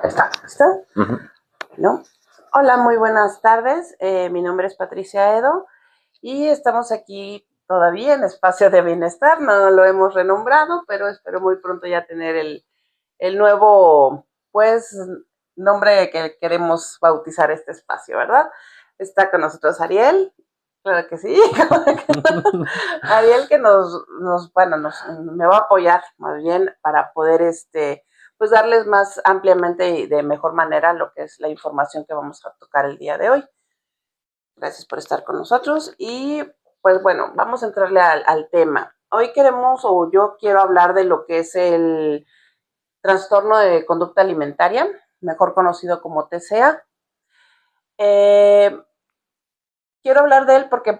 Está. ¿Listo? Ujú. ¿No? Hola, muy buenas tardes. Mi nombre es Patricia Edo y estamos aquí todavía en Espacio de Bienestar. No lo hemos renombrado, pero espero muy pronto ya tener el nuevo, pues, nombre que queremos bautizar este espacio, ¿verdad? Está con nosotros Ariel. Claro que sí. Ariel que me va a apoyar más bien para poder pues darles más ampliamente y de mejor manera lo que es la información que vamos a tocar el día de hoy. Gracias por estar con nosotros y pues bueno, vamos a entrarle al tema. Hoy yo quiero hablar de lo que es el trastorno de conducta alimentaria, mejor conocido como TCA. Eh, Quiero hablar de él porque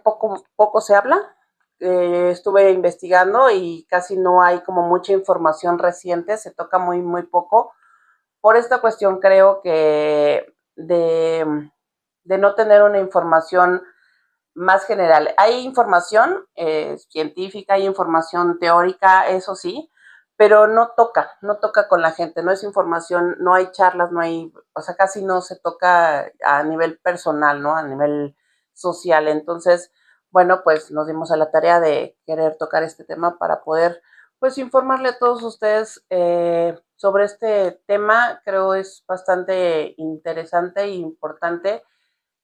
poco se habla. Estuve investigando y casi no hay como mucha información reciente, se toca muy poco. Por esta cuestión creo que de no tener una información más general. Hay información científica, hay información teórica, eso sí, pero no toca con la gente, no es información, no hay charlas, no hay, o sea, casi no se toca a nivel personal, ¿no? A nivel social. Entonces, bueno, pues nos dimos a la tarea de querer tocar este tema para poder, pues, informarle a todos ustedes sobre este tema. Creo es bastante interesante e importante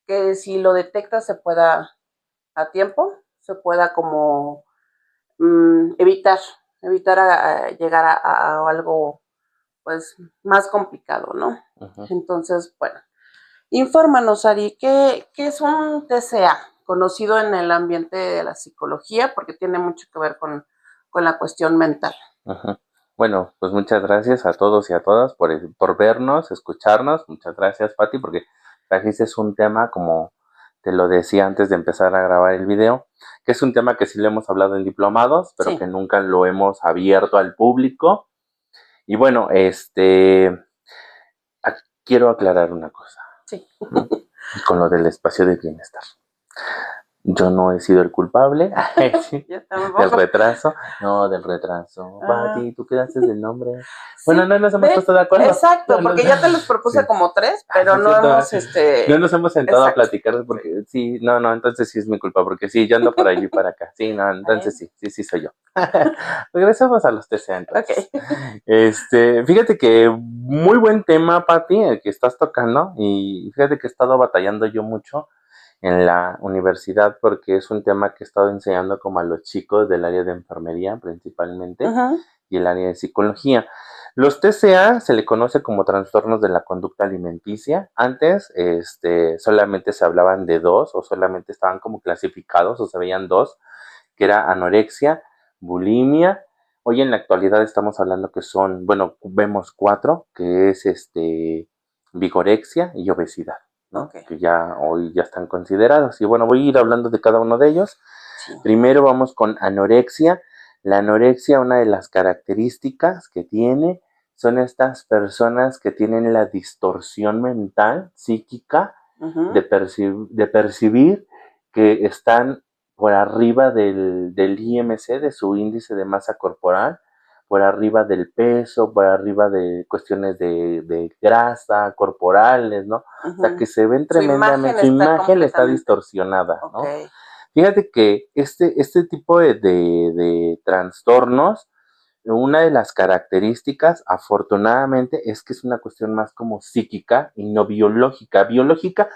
que si lo detecta se pueda a tiempo, se pueda como evitar a llegar a algo pues más complicado, ¿no? Ujú. Entonces, bueno, infórmanos, Ari, ¿qué es un TCA? Conocido en el ambiente de la psicología, porque tiene mucho que ver con la cuestión mental. Ujú. Bueno, pues muchas gracias a todos y a todas por vernos, escucharnos. Muchas gracias, Pati, porque trajiste un tema, como te lo decía antes de empezar a grabar el video, que es un tema que sí lo hemos hablado en diplomados, pero Sí. que nunca lo hemos abierto al público. Y bueno, quiero aclarar una cosa, Sí. ¿no? Con lo del espacio de bienestar. Yo no he sido el culpable sí, Yo del tampoco. retraso. No, del retraso. Ah, Pati, ¿tú qué haces del nombre? Bueno, sí, no nos hemos puesto de acuerdo. exacto, porque ya te los Sí, propuse como tres, sí pero es no cierto. hemos, No nos hemos sentado a exacto. platicar porque sí, no, entonces sí es mi culpa, porque sí, yo ando para allí y para acá. Sí, no, entonces sí soy yo. Regresamos a los TCA entonces. Ok. Fíjate que muy buen tema, Pati, el que estás tocando, y fíjate que he estado batallando yo mucho en la universidad porque es un tema que he estado enseñando como a los chicos del área de enfermería principalmente Ujú. y el área de psicología. Los TCA se le conoce como trastornos de la conducta alimenticia. Antes, solamente se hablaban de dos o solamente estaban como clasificados o se veían dos, que era anorexia, bulimia. Hoy en la actualidad estamos hablando que son, bueno, vemos cuatro, que es vigorexia y obesidad, ¿no? Ok. Que ya hoy ya están considerados. Y bueno, voy a ir hablando de cada uno de ellos. Sí. Primero vamos con anorexia. La anorexia, una de las características que tiene son estas personas que tienen la distorsión mental, psíquica, Ujú. de percibir que están por arriba del IMC, de su índice de masa corporal, por arriba del peso, por arriba de cuestiones de grasa corporales, ¿no? O sea, Ujú. que se ven Su imagen tremendamente, su está imagen está completamente. distorsionada, Ok. ¿no? Fíjate que este tipo de trastornos, una de las características, afortunadamente, es que es una cuestión más como psíquica y no biológica. Biológica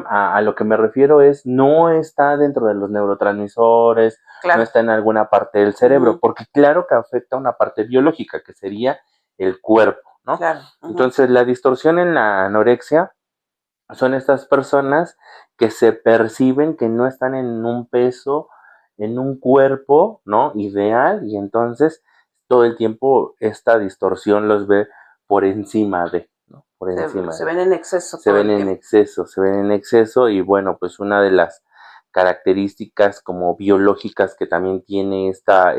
a lo que me refiero es no está dentro de los neurotransmisores, no Claro. está en alguna parte del cerebro, Ujú. porque claro que afecta una parte biológica, que sería el cuerpo, ¿no? Claro. Ujú. Entonces, la distorsión en la anorexia son estas personas que se perciben que no están en un peso, en un cuerpo, ¿no? Ideal, y entonces todo el tiempo esta distorsión los ve por encima de, ¿no? Por encima Se de. ven en exceso Se todo ven el en tiempo. exceso, se ven en exceso y bueno, pues una de las características como biológicas que también tiene esta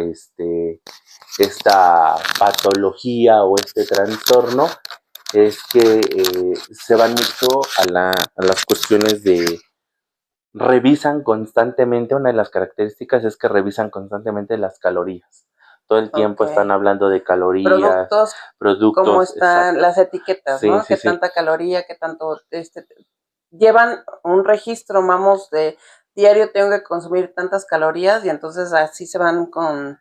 patología o este trastorno es que se van mucho a las cuestiones de revisan constantemente, una de las características es que revisan constantemente las calorías, Todo el tiempo Ok. están hablando de calorías, Productos, cómo productos, están exacto. las etiquetas, Sí, ¿no? sí, Qué sí. tanta caloría, qué tanto, llevan un registro, vamos, de diario tengo que consumir tantas calorías y entonces así se van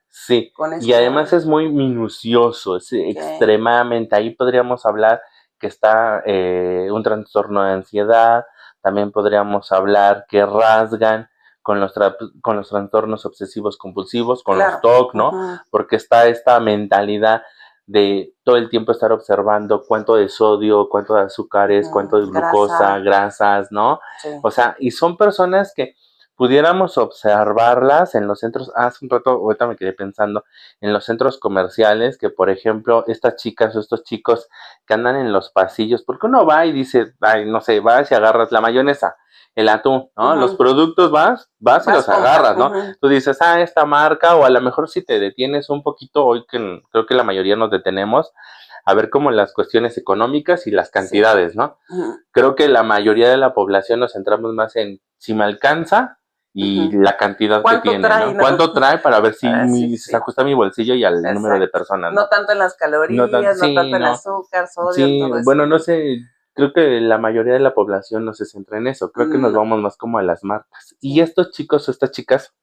Sí, con y además es muy minucioso, es que, extremadamente, ahí podríamos hablar que está un trastorno de ansiedad, también podríamos hablar que rasgan con los trastornos obsesivos compulsivos, con los claro, TOC, ¿no? ujú, Porque está esta mentalidad de todo el tiempo estar observando cuánto de sodio, cuánto de azúcares, cuánto de glucosa, grasa, grasas, ¿no? sí, O sea, y son personas que pudiéramos observarlas en los centros, hace un rato, ahorita me quedé pensando, en los centros comerciales, que por ejemplo, estas chicas o estos chicos que andan en los pasillos, porque uno va y dice, ay, no sé, vas y agarras la mayonesa, el atún, ¿no? Los ujú, productos vas y vas, los compras, agarras, ¿no? Tú dices, ah, esta marca, o a lo mejor si te detienes un poquito, hoy que creo que la mayoría nos detenemos, a ver como las cuestiones económicas y las sí, cantidades, ¿no? ujú, Creo que la mayoría de la población nos centramos más en si me alcanza y ujú. la cantidad que ¿Cuánto tiene, trae, ¿no? no? ¿Cuánto trae para ver si, Sí, si se sí, ajusta a mi bolsillo y al número de exacto. personas, No ¿no? tanto en las No tanto, calorías, no sí, tanto en el no. azúcar, sodio, Sí, todo eso, bueno, no ¿no? sé, creo que la mayoría de la población no se centra en eso. Creo que nos No, vamos más como a las marcas. Y sí, estos chicos o estas chicas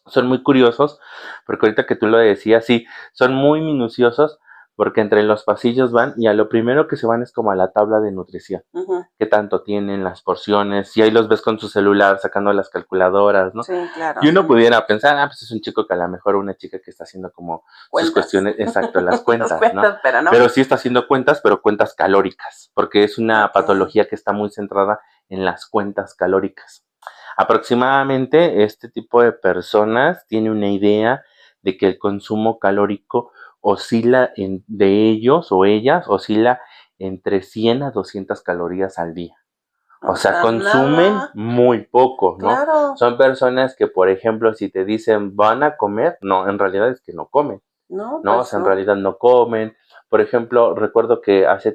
son muy curiosos, porque ahorita que tú lo decías, sí, son muy minuciosos, porque entre los pasillos van y a lo primero que se van es como a la tabla de nutrición. ujú, Qué tanto tienen las porciones, y ahí los ves con su celular sacando las calculadoras, ¿no? sí, claro, Y uno pudiera pensar, ah, pues es un chico que a lo mejor una chica que está haciendo como sus cuentas, cuestiones, exacto, las las cuentas, ¿no? cuentas, pero no. Pero sí está haciendo cuentas, pero cuentas calóricas, porque es una Ok, patología que está muy centrada en las cuentas calóricas. Aproximadamente este tipo de personas tiene una idea de que el consumo calórico de ellos o ellas oscila entre 100 a 200 calorías al día. O o sea, sea, consumen nada, muy poco, ¿no? claro, Son personas que, por ejemplo, si te dicen van a comer, no, en realidad es que no comen, no, ¿no? O pues sea, en no, realidad no comen. Por ejemplo, recuerdo que hace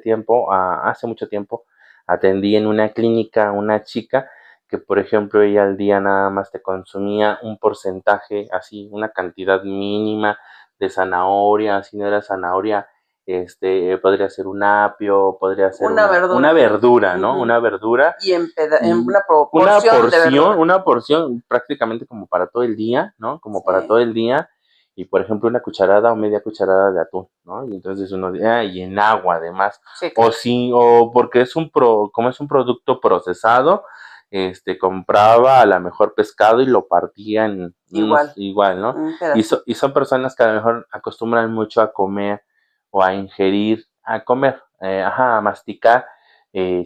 mucho tiempo, atendí en una clínica a una chica que, por ejemplo, ella al día nada más te consumía un porcentaje, así, una cantidad mínima de zanahoria, si no era zanahoria, podría ser un apio, podría ser una una verdura, verdura, ¿no? ujú, Una verdura y en y una porción de verdura, una porción prácticamente como para todo el día, ¿no? Como para todo sí, el día y por ejemplo una cucharada o media cucharada de atún, ¿no? Y entonces uno dice, ah, y en agua además, sí, o claro, sí, o porque como es un producto procesado, compraba a lo mejor pescado y lo partía en unos igual, igual, ¿no? un Y, pedacito, y son personas que a lo mejor acostumbran mucho a comer o a ingerir, a comer, a masticar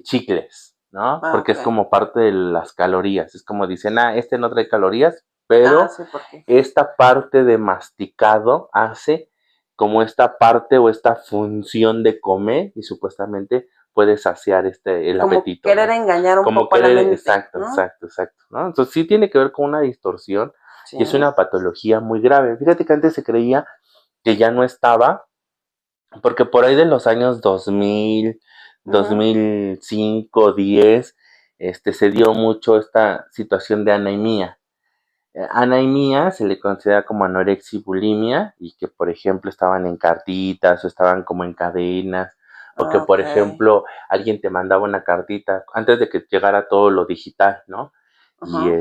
chicles, ¿no? ah, Porque ok, es como parte de las calorías, es como dicen, ah, este no trae calorías, ah, pero sí, porque, esta parte de masticado hace como esta parte o esta función de comer y supuestamente puede saciar el como apetito, querer ¿no? engañar un Como poco a la querer, mente, exacto, ¿no? exacto, exacto, ¿no? Entonces sí tiene que ver con una distorsión Sí, y es una patología muy grave. Fíjate que antes se creía que ya no estaba, porque por ahí de los años 2000, ujú, 2005, 10, se dio mucho esta situación de anemia. Anemia se le considera como anorexia y bulimia y que, por ejemplo, estaban en cartitas o estaban como en cadenas o que, ah, por ok, ejemplo, alguien te mandaba una cartita antes de que llegara todo lo digital, ¿no? Y ajá,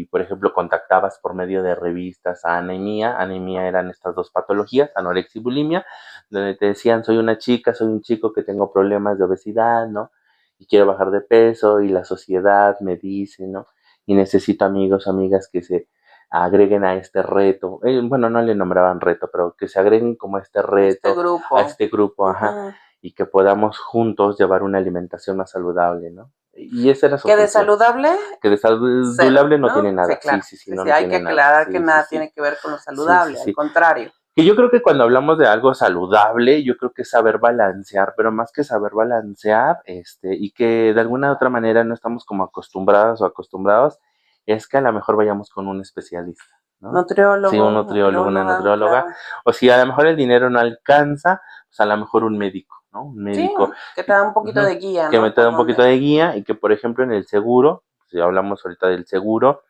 por ejemplo, contactabas por medio de revistas a anemia. Anemia eran estas dos patologías, anorexia y bulimia, donde te decían, soy una chica, soy un chico que tengo problemas de obesidad, ¿no? Y quiero bajar de peso y la sociedad me dice, ¿no? Y necesito amigos, amigas que se agreguen a este reto. Bueno, no le nombraban reto, pero que se agreguen como a este este reto, a grupo, este grupo, ajá, ujú. y que podamos juntos llevar una alimentación más saludable, ¿no? Y esa era su Que de función. saludable, Que de cero, saludable no tiene ¿no? Sí, nada. Sí, claro, sí, sí, sí, no, sí, no hay que tiene nada. aclarar que Sí, sí, nada sí. tiene que ver con lo Sí, sí, saludable, al sí. contrario, Que yo creo que cuando hablamos de algo saludable, yo creo que es saber balancear, pero más que saber balancear, y que de alguna u otra manera no estamos como acostumbradas o acostumbrados, es que a lo mejor vayamos con un especialista, ¿no? Sí, un nutriólogo, nutriólogo, una nutrióloga, nutrióloga, claro. o si a lo mejor el dinero no alcanza, pues a lo mejor un médico, ¿no? Un Sí, médico que te da un poquito ujú, de guía, que me ¿no? te da Por un poquito dónde. de guía y que, por ejemplo, en el seguro, si hablamos ahorita del seguro,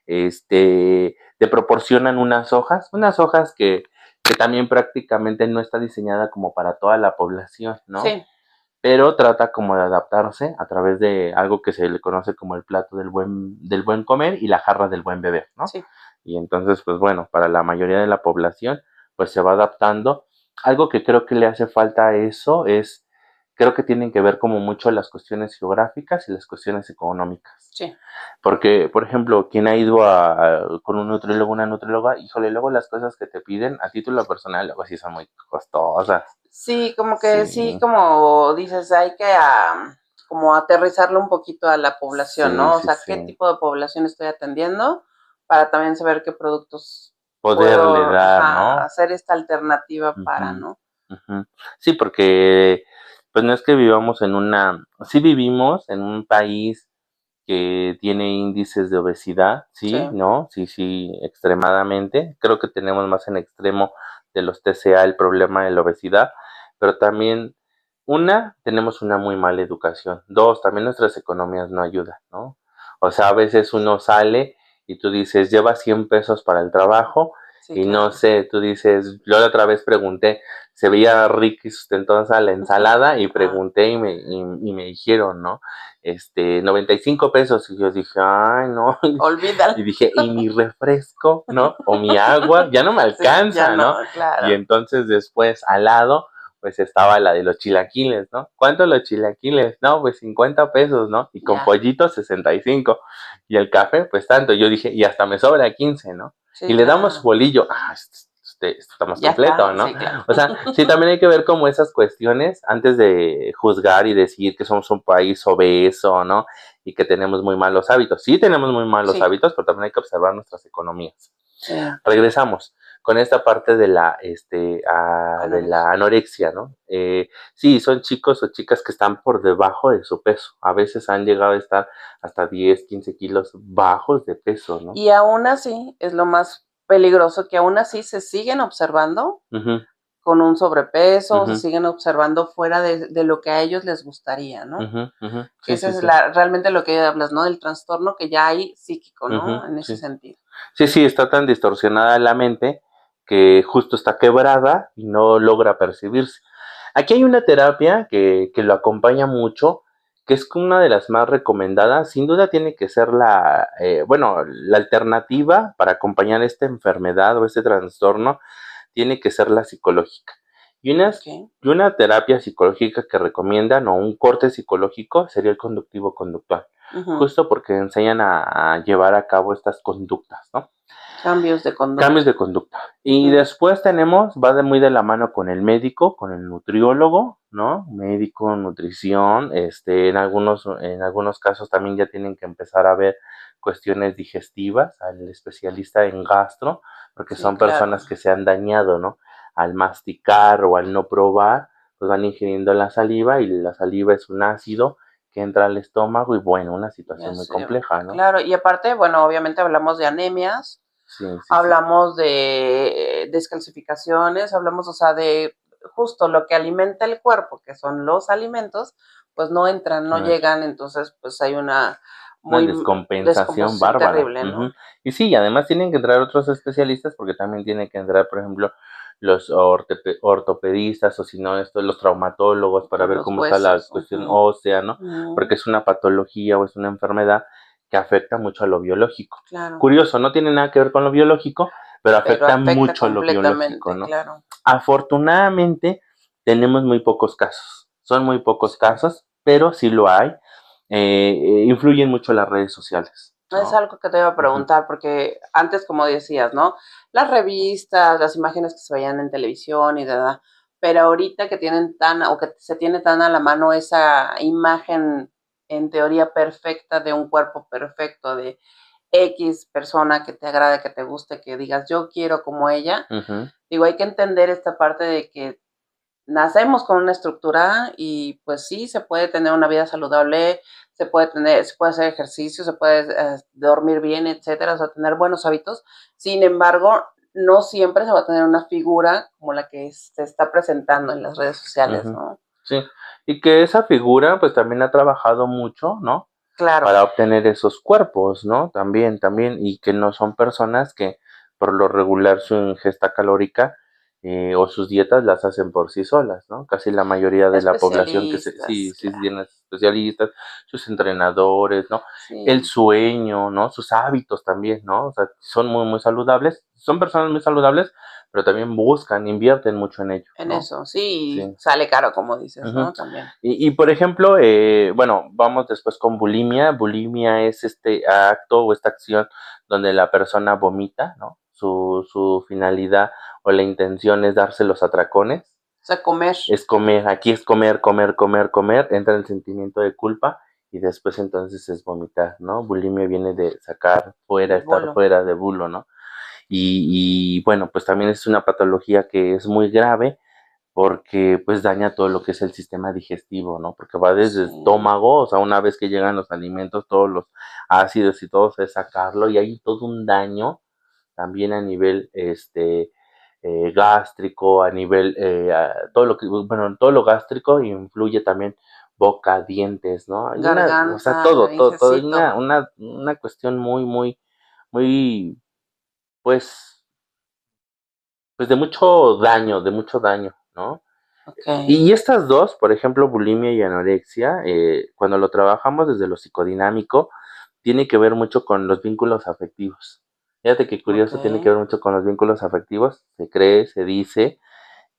te proporcionan unas hojas que también prácticamente no está diseñada como para toda la población, ¿no? Sí. Pero trata como de adaptarse a través de algo que se le conoce como el plato del buen comer y la jarra del buen beber, ¿no? Sí. Y entonces, pues bueno, para la mayoría de la población, pues se va adaptando. Algo que creo que le hace falta a eso es, creo que tienen que ver como mucho las cuestiones geográficas y las cuestiones económicas. Sí. Porque, por ejemplo, quien ha ido con un nutriólogo, una nutrióloga, híjole, luego las cosas que te piden a título personal, luego sí son muy costosas. Sí, como que sí, como dices, hay que como aterrizarlo un poquito a la población, Sí, ¿no? O sí, sea, qué sí. tipo de población estoy atendiendo para también saber qué productos Poderle puedo dar, ¿no? hacer esta alternativa para, Ujú, ¿no? ujú. Sí, porque pues no es que vivamos sí vivimos en un país que tiene índices de obesidad, Sí, sí, ¿no? Sí, sí, extremadamente. Creo que tenemos más en extremo de los TCA el problema de la obesidad, pero también, tenemos una muy mala educación. Dos, también nuestras economías no ayudan, ¿no? O sea, a veces uno sale y tú dices, lleva 100 pesos para el trabajo sí, y no claro. sé, tú dices, yo la otra vez pregunté, se veía rica y sustentosa la ensalada y pregunté y me dijeron, ¿no? 95 pesos. Y yo dije, ay, no. Olvídalo. Y dije, ¿y mi refresco, no? O mi agua, ya no me Sí, ya alcanza, no, ¿no? Y claro. entonces después al lado, pues estaba la de los chilaquiles, ¿no? ¿Cuánto los chilaquiles? No, pues 50 pesos, ¿no? Y con Ya. pollito 65. Y el café, pues tanto. Yo dije, y hasta me sobra 15, ¿no? Sí, Y le damos su claro. bolillo. Esto está más Ya completo, está, ¿no? sí, claro. O sea, sí, también hay que ver como esas cuestiones antes de juzgar y decir que somos un país obeso, ¿no? Y que tenemos muy malos hábitos. Sí, tenemos muy malos Sí, hábitos, pero también hay que observar nuestras economías. sí. Regresamos con esta parte de de la Anorexia. anorexia, ¿no? Sí, son chicos o chicas que están por debajo de su peso. A veces han llegado a estar hasta 10, 15 kilos bajos de peso, ¿no? Y aún así, es lo más peligroso, que aún así se siguen observando Ujú, con un sobrepeso, se ujú, siguen observando fuera de lo que a ellos les gustaría, ¿no? ujú, ujú. Que Sí, ese sí, es sí. realmente lo que hablas, ¿no? Del trastorno que ya hay psíquico, Ujú, ¿no? En ese sí. sentido. Sí, sí, está tan distorsionada la mente que justo está quebrada y no logra percibirse. Aquí hay una terapia que lo acompaña mucho, que es una de las más recomendadas. Sin duda tiene que ser la alternativa para acompañar esta enfermedad o este trastorno, tiene que ser la psicológica. Y Ok. y una terapia psicológica que recomiendan o un corte psicológico sería el conductivo conductual, Ujú. justo porque enseñan a llevar a cabo estas conductas, ¿no? Cambios de conducta. Cambios de conducta. Y Ujú. después muy de la mano con el médico, con el nutriólogo, ¿no? Médico, nutrición, en algunos casos también ya tienen que empezar a ver cuestiones digestivas, al especialista en gastro, porque Sí, son claro. personas que se han dañado, ¿no? Al masticar o al no probar, pues van ingiriendo la saliva y la saliva es un ácido que entra al estómago y bueno, una Ya situación muy sé. compleja, ¿no? Claro, y aparte, bueno, obviamente hablamos de anemias, Sí, sí, sí. hablamos de descalcificaciones, hablamos, o sea, de justo lo que alimenta el cuerpo, que son los alimentos, pues no entran, no Claro. llegan, entonces pues hay una Una muy descompensación descomposición bárbara. terrible, Ujú. ¿no? Y sí, además tienen que entrar otros especialistas porque también tienen que entrar, por ejemplo, los ortopedistas o si no, los traumatólogos para O ver los cómo está la huesos. cuestión Ujú, ósea, ¿no? ujú, Porque es una patología o es una enfermedad que afecta mucho a lo biológico. claro, Curioso, no tiene nada que ver con lo biológico, pero pero afecta afecta mucho a lo biológico, completamente, ¿no? claro. Afortunadamente, tenemos muy pocos casos. Son muy pocos Sí. casos, pero sí lo hay. Influyen mucho las redes sociales, Es ¿no? algo que te iba a Ujú, preguntar, porque antes, como decías, ¿no? Las revistas, las imágenes que se veían en televisión y de, pero ahorita que tienen tan, o que se tiene tan a la mano esa imagen en teoría perfecta de un cuerpo perfecto, de X persona que te agrade, que te guste, que digas, yo quiero como ella, ujú, digo, hay que entender esta parte de que nacemos con una estructura y pues sí, se puede tener una vida saludable, se puede hacer ejercicio, se puede dormir bien, etcétera, o sea, tener buenos hábitos. Sin embargo, no siempre se va a tener una figura como la que se está presentando en las redes sociales, ujú. ¿no? Sí, y que esa figura pues también ha trabajado mucho, ¿no? Claro. para obtener esos cuerpos, ¿no? También, y que no son personas que por lo regular su ingesta calórica o sus dietas las hacen por sí solas, ¿no? Casi la mayoría de la población que sí, Especialistas, sí claro. tienen especialistas, sus entrenadores, ¿no? El Sí, sueño, ¿no? Sus hábitos también, ¿no? O sea, son muy, muy saludables, son personas muy saludables, pero también buscan, invierten mucho en ello, en ¿no? eso, sí, Sí. sale caro, como dices, Ujú. ¿no? También. Por ejemplo, bueno, vamos después con bulimia. Bulimia es este acto o esta acción donde la persona vomita, ¿no? Su finalidad o la intención es darse los atracones, O sea, comer es comer, aquí es comer, comer, comer, comer, entra el sentimiento de culpa y después entonces es vomitar, ¿no? Bulimia viene de sacar fuera, el estar bolo. fuera de bulo, ¿no? Bueno, pues también es una patología que es muy grave porque pues daña todo lo que es el sistema digestivo, ¿no? Porque va desde el Sí, estómago, o sea, una vez que llegan los alimentos, todos los ácidos y todo, es sacarlo y hay todo un daño también a nivel gástrico, a nivel todo lo que, bueno, todo lo gástrico influye también boca, dientes, ¿no? Hay o sea, garganta, todo, laringe, hay sí, todo. una cuestión muy, muy, muy, pues, pues de mucho daño, ¿no? Ok, Y estas dos, por ejemplo, bulimia y anorexia, cuando lo trabajamos desde lo psicodinámico, tiene que ver mucho con los vínculos afectivos. Fíjate qué ok. curioso, tiene que ver mucho con los vínculos afectivos. Se cree, se dice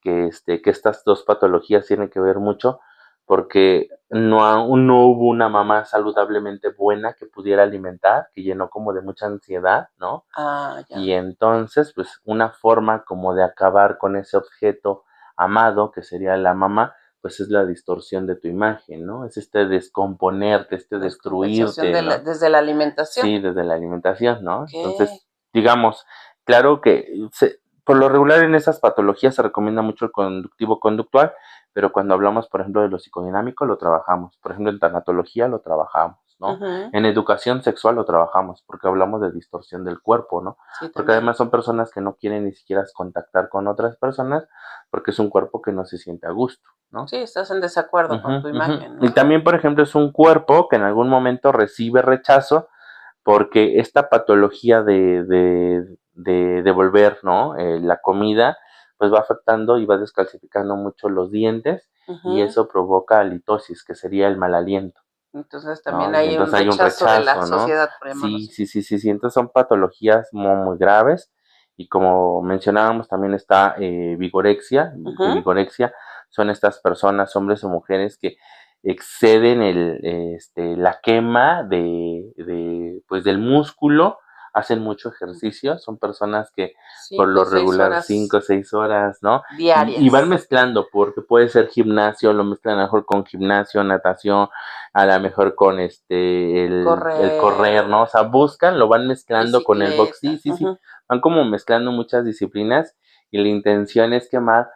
que estas dos patologías tienen que ver mucho porque no hubo una mamá saludablemente buena que pudiera alimentar, que llenó como de mucha ansiedad, ¿no? Ah, Y ya. entonces, pues una forma como de acabar con ese objeto amado, que sería la mamá, pues es la distorsión de tu imagen, ¿no? Es este descomponerte, este Descompensación destruirte, de ¿no? desde la alimentación. Sí, desde la alimentación, ¿no? Ok, Entonces, digamos, claro que por lo regular en esas patologías se recomienda mucho el conductivo conductual, pero cuando hablamos, por ejemplo, de lo psicodinámico, lo trabajamos. Por ejemplo, en tanatología lo trabajamos, ¿no? ujú, En educación sexual lo trabajamos, porque hablamos de distorsión del cuerpo, ¿no? sí, Porque también. además son personas que no quieren ni siquiera contactar con otras personas, porque es un cuerpo que no se siente a gusto, ¿no? Sí, estás en desacuerdo con Ujú, tu ujú. imagen, Y ¿no? también, por ejemplo, es un cuerpo que en algún momento recibe rechazo porque esta patología de devolver, ¿no? La comida, pues va afectando y va descalcificando mucho los dientes y Ujú. eso provoca halitosis, que sería el mal aliento, Entonces ¿no? también Y hay un entonces hay un rechazo de la rechazo, ¿no? sociedad, por llamarlo Sí, así. sí, sí, sí, sí, entonces son patologías muy, muy graves y como mencionábamos también está vigorexia, que Ujú. vigorexia son estas personas, hombres o mujeres que exceden la quema pues del músculo, hacen mucho ejercicio, son personas que por lo 5 o 6 regular horas 5 o 6 horas, ¿no? Y van diarias. mezclando, porque puede ser gimnasio, lo mezclan a lo mejor con gimnasio, natación, a lo mejor con el Correr, correr, ¿no? O sea, buscan, lo van mezclando con el box, sí, bicicleta. sí, sí, Ujú. van como mezclando muchas disciplinas y la intención es quemar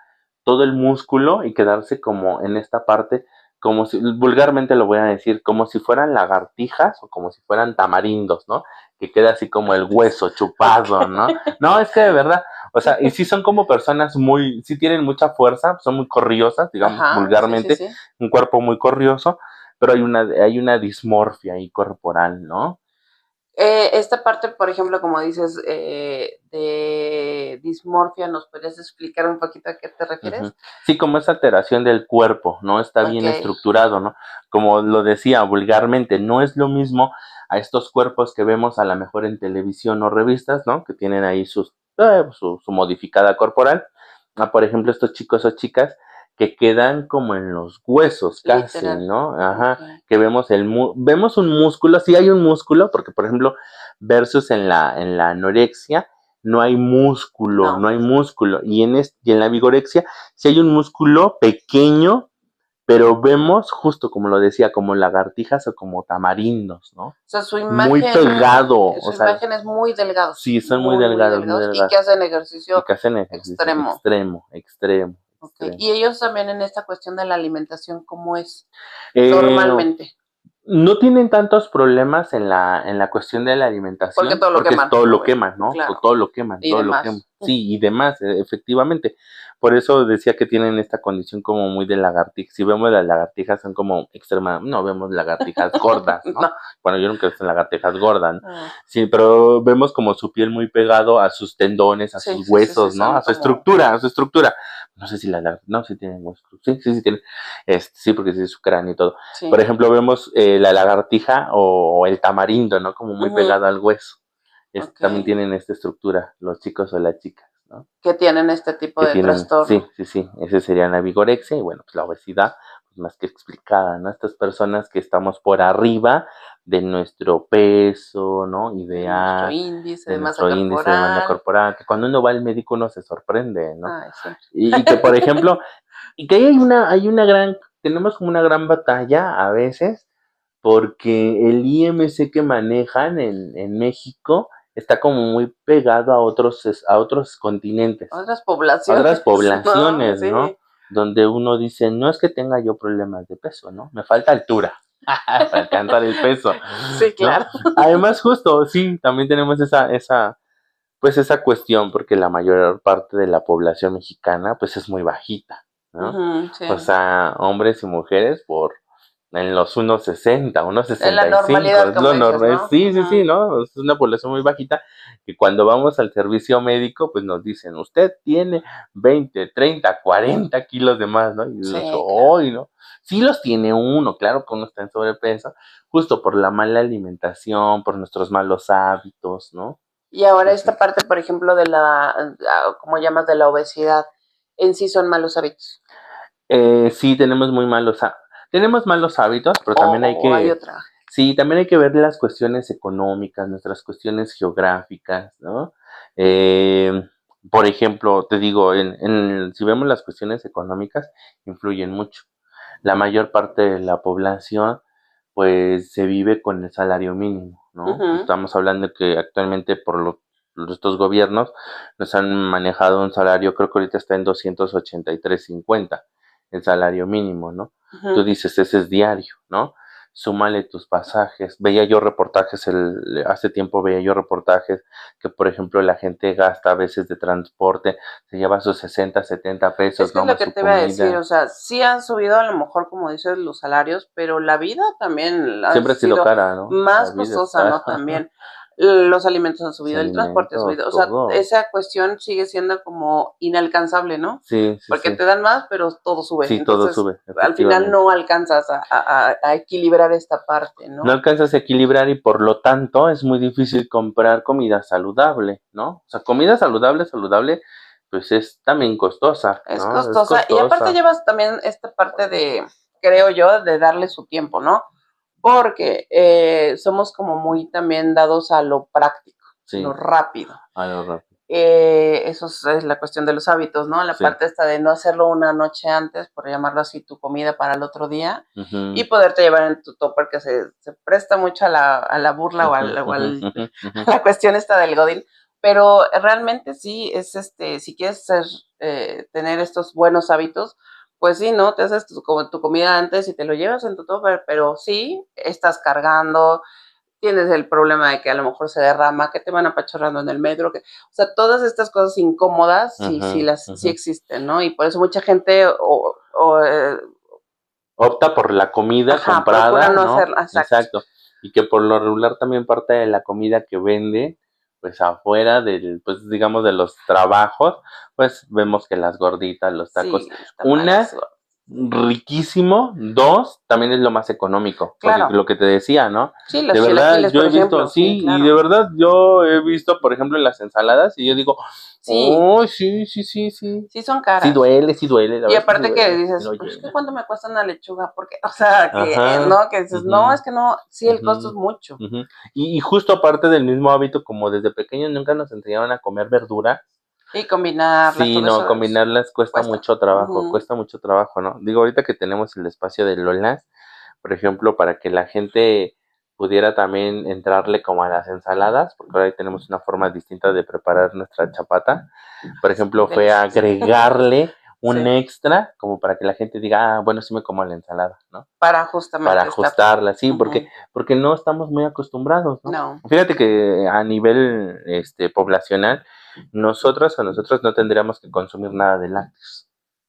todo el músculo y quedarse como en esta parte, como si, vulgarmente lo voy a decir, como si fueran lagartijas o como si fueran tamarindos, ¿no? Que queda así como el hueso chupado, Ok. ¿no? No, es que de verdad, o sea, y sí son como personas muy, sí tienen mucha fuerza, son muy corriosas, digamos Ajá, sí, sí, vulgarmente, sí. un cuerpo muy corrioso, pero hay una dismorfia ahí corporal, ¿no? Esta parte, por ejemplo, como dices, de dismorfia, ¿nos podrías explicar un poquito a qué te Ujú. refieres? Sí, como esa alteración del cuerpo, no está bien Ok. estructurado, ¿no? Como lo decía vulgarmente, no es lo mismo a estos cuerpos que vemos a lo mejor en televisión o revistas, ¿no? Que tienen ahí su modificada corporal, a por ejemplo estos chicos o chicas que quedan como en los huesos casi, Literal. ¿no? Ajá, Ok. que vemos un músculo, sí hay un músculo, porque por ejemplo, versus en la anorexia, no hay músculo, no No. hay músculo. Y en la vigorexia sí hay un músculo pequeño, pero vemos, justo como lo decía, como lagartijas o como tamarindos, ¿no? O sea, Muy pegado, o su sea, imagen es muy delgados, sí, son muy muy, muy delgados, muy delgados y que delgados. hacen Y ejercicio que hacen ejercicio extremo. extremo, extremo, Okay. extremo. Y ellos también en esta cuestión de la alimentación, ¿cómo es Eh, normalmente? no tienen tantos problemas en la cuestión de la Porque alimentación, todo lo porque es queman, todo lo obvio. queman, ¿no? Claro. Todo lo queman, Y todo lo queman. demás. sí, y demás, efectivamente. Por eso decía que tienen esta condición como muy de lagartija. Si vemos las lagartijas son como no vemos lagartijas gordas, ¿no? No. Bueno, yo nunca he visto lagartijas gordas, ¿no? Ah, Sí, pero vemos como su piel muy pegado a sus tendones, a sí, sus sí, sí, sí, huesos, ¿no? son A su como... estructura, a su estructura. No sé si no, sí tienen huesos. Sí tienen. Sí, porque sí es su cráneo y todo. Sí. Por ejemplo, vemos la lagartija o el tamarindo, ¿no? Como muy pegado al hueso. También Ok. tienen esta estructura, los chicos o las chicas, ¿no? Que tienen este tipo Que de tienen, trastorno. sí, ese sería la vigorexia y bueno, pues la obesidad, pues más que explicada, ¿no? Estas personas que estamos por arriba de nuestro peso, ¿no? De nuestro Ideal, índice de de masa nuestro índice de masa corporal. corporal, que cuando uno va al médico uno se sorprende, ¿no? Ay, siempre. Y que, por ejemplo, y que tenemos como una gran batalla a veces, porque el IMC que manejan en México está como muy pegado a otros continentes, Otras a otras poblaciones, ¿no? poblaciones, ¿no? Sí. Donde uno dice, no es que tenga yo problemas de peso, ¿no? Me falta altura para alcanzar el peso, Sí, ¿no? claro. Además, justo, sí, también tenemos pues esa cuestión, porque la mayor parte de la población mexicana, pues es muy bajita, ¿no? Ujú, sí. O sea, hombres y mujeres en los 1.60, En la 1.65, normalidad, es lo como dices, normal, ¿no? sí, Ujú. ¿no? Es una población muy bajita que cuando vamos al servicio médico, pues nos dicen, usted tiene 20, 30, 40 kilos de más, ¿no? Y yo, Sí, claro. ¡ay, no! Sí los tiene uno, claro que uno está en sobrepeso, justo por la mala alimentación, por nuestros malos hábitos, ¿no? Y ahora Entonces, esta parte, por ejemplo, de como llamas, de la obesidad, en sí son malos hábitos. sí, tenemos malos hábitos, pero también O hay otra. sí, también hay que ver las cuestiones económicas, nuestras cuestiones geográficas, ¿no? Por ejemplo, te digo, si vemos las cuestiones económicas, influyen mucho. La mayor parte de la población, pues, se vive con el salario mínimo, ¿no? Ujú. Estamos hablando que actualmente estos gobiernos nos han manejado un salario, creo que ahorita está en 283.50 el salario mínimo, ¿no? Tú Ujú. dices, ese es diario, ¿no? Súmale tus pasajes. Hace tiempo veía yo reportajes que, por ejemplo, la gente gasta a veces de transporte, se lleva sus 60, 70 Es pesos, que es ¿no? lo Más que su te iba a decir, comida. o sea, sí han subido a lo mejor, como dices, los salarios, pero la vida también ha Siempre ha sido sido cara, ¿no? La más vida es costosa, cara. ¿no? También los alimentos han Los subido, el transporte ha alimentos, subido, o sea, todo. esa cuestión sigue siendo como inalcanzable, ¿no? Sí, sí, Porque sí. te dan más, pero todo sube. Sí, todo Entonces, sube, al final efectivamente. no alcanzas a equilibrar esta parte, No ¿no? alcanzas a equilibrar y por lo tanto es muy difícil comprar comida saludable, ¿no? O sea, comida saludable, pues es también costosa, Es ¿no? Es costosa y aparte costosa. llevas también esta parte de, creo yo, de darle su tiempo, ¿no? Porque somos como muy también dados a lo práctico, lo Sí, rápido. a lo rápido. Eso es la cuestión de los hábitos, ¿no? La Sí. parte esta de no hacerlo una noche antes, por llamarlo así, tu comida para el otro día, y Ujú, poderte llevar en tu topper, que se presta mucho a la burla ujú, ujú, ujú, ujú. a la cuestión esta del godín, pero realmente sí es si quieres tener estos buenos hábitos, pues sí, ¿no? Te haces como tu comida antes y te lo llevas en tu topper, pero sí estás cargando, tienes el problema de que a lo mejor se derrama, que te van apachurrando en el metro, o sea, todas estas cosas incómodas Ujú, sí ujú. existen, ¿no? Y por eso mucha gente Opta por la comida ajá, procura comprada, no ¿no? hacerla, exacto. Exacto. Y que por lo regular también parte de la comida que vende, pues afuera pues digamos de los trabajos, pues vemos que las gorditas, los tacos, Sí, están una, malas. riquísimo, dos, también es lo más económico, porque Claro. lo que te decía, ¿no? Sí, De los verdad, chilaquiles, yo por he visto, ejemplo, sí, sí, y de claro. verdad yo he visto, por ejemplo, las ensaladas y yo digo, Sí, oh, sí, sí, sí, sí. sí son caras. Sí duele, la Y verdad es que sí aparte que duele, sí dices, lo pues es que llena. cuánto me cuesta una lechuga, porque, o sea, Ajá, no, que dices, no, es ujú, que no, sí, el costo es ujú, mucho. ujú. Y justo aparte del mismo hábito, como desde pequeños nunca nos enseñaron a comer verdura, Y combinarlas, sí, todo no, eso combinarlas cuesta. Ujú. cuesta mucho trabajo, ¿no? Digo, ahorita que tenemos el espacio de Lolas, por ejemplo, para que la gente pudiera también entrarle como a las ensaladas, porque ahora ahí tenemos una forma distinta de preparar nuestra chapata. Por Sí, ejemplo, fue delicioso. agregarle un Sí. extra, como para que la gente diga, bueno, sí me como la ensalada, ¿no? Para justamente Para esta ajustarla, sí, Ujú. porque no estamos muy acostumbrados, ¿no? No, Fíjate que a nivel poblacional, nosotros no tendríamos que consumir nada de lácteos.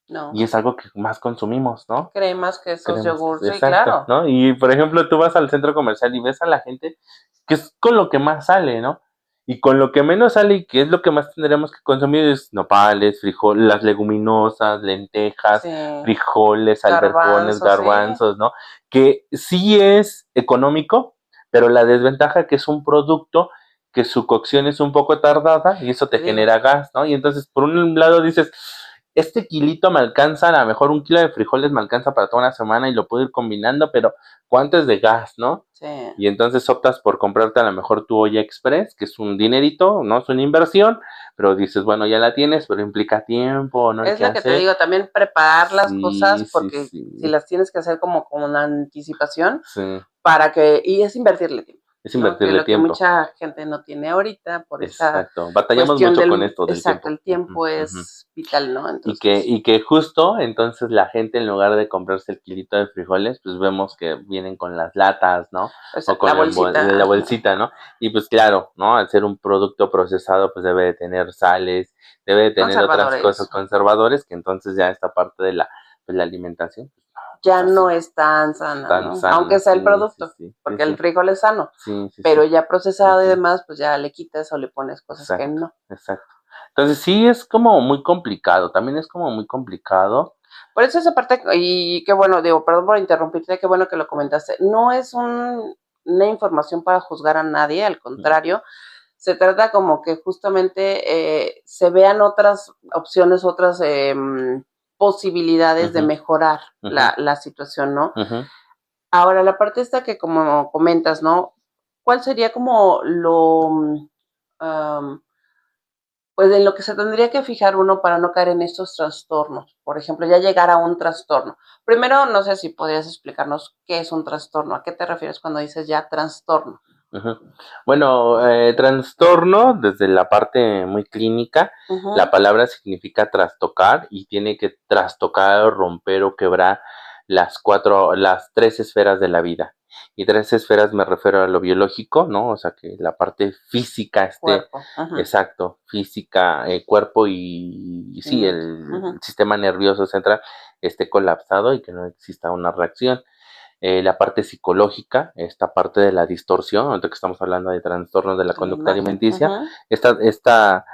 Y no. es algo que más consumimos, ¿no? Cremas, quesos, Cremas, yogur, sí, exacto, claro. ¿no? Y por ejemplo, tú vas al centro comercial y ves a la gente que es con lo que más sale, ¿no? Y con lo que menos sale y que es lo que más tendríamos que consumir es nopales, frijoles, las leguminosas, lentejas, Sí. frijoles, alberjones, Garbanzos, sí. garbanzos, ¿no? Que sí es económico, pero la desventaja que es un producto que su cocción es un poco tardada y eso te Te digo. genera gas, ¿no? Y entonces, por un lado dices, este kilito me alcanza, a lo mejor un kilo de frijoles me alcanza para toda una semana y lo puedo ir combinando, pero ¿cuánto es de gas, no? Sí. Y entonces optas por comprarte a lo mejor tu olla express, que es un dinerito, no es una inversión, pero dices, bueno, ya la tienes, pero implica tiempo, no hay Es que lo que te hacer. digo, también preparar las Sí, cosas, sí, porque si sí, las tienes que hacer como con una anticipación, sí, y es invertirle tiempo, es ¿no? Que invertirle lo que tiempo. mucha gente no tiene ahorita por esa Exacto. Batallamos cuestión mucho con del, esto del exacto, tiempo. el Ujú, tiempo ujú. es vital, ¿no? Y que, Entonces, y que justo entonces la gente en lugar de comprarse el kilito de frijoles, pues vemos que vienen con las latas, ¿no? O la con bolsita, la ajá, bolsita, ¿no? Y pues claro, ¿no? Al ser un producto procesado, pues debe de tener sales, debe de tener otras cosas conservadores, conservadores, que entonces ya esta parte de pues, la alimentación, pues ya así, no es tan sana, tan ¿no? Aunque sana, sea el sí, sí, producto, sí, sí, porque el sí, frijol es sano, sí, sí, pero sí. ya procesado y Ujú. demás, pues ya le quitas o le pones cosas que Exacto, no. exacto. Entonces sí es como muy complicado, también es como muy complicado. Por eso esa parte, y qué bueno, digo, perdón por interrumpirte, qué bueno que lo comentaste. No es una información para juzgar a nadie, al Mm, contrario, se trata como que justamente se vean otras opciones, otras posibilidades de ujú, mejorar ujú, la situación, ¿no? ujú. Ahora, la parte esta que como comentas, ¿no? ¿Cuál sería como am, pues en lo que se tendría que fijar uno para no caer en estos trastornos? Por ejemplo, ya llegar a un trastorno. Primero, no sé si podrías explicarnos qué es un trastorno. ¿A qué te refieres cuando dices ya trastorno? Ujú. Bueno, trastorno desde la parte muy clínica, la Ujú, palabra significa trastocar y tiene que trastocar, romper o quebrar las tres esferas de la vida. Y tres esferas me refiero a lo biológico, ¿no? O sea, que la parte física esté, cuerpo. Ujú, exacto, física, cuerpo y y sí, mente. el Ujú, sistema nervioso central esté colapsado y que no exista una reacción. La parte psicológica, esta parte de la distorsión, ahorita que estamos hablando de trastornos de la de la conducta imagen. alimenticia, Ujú, esta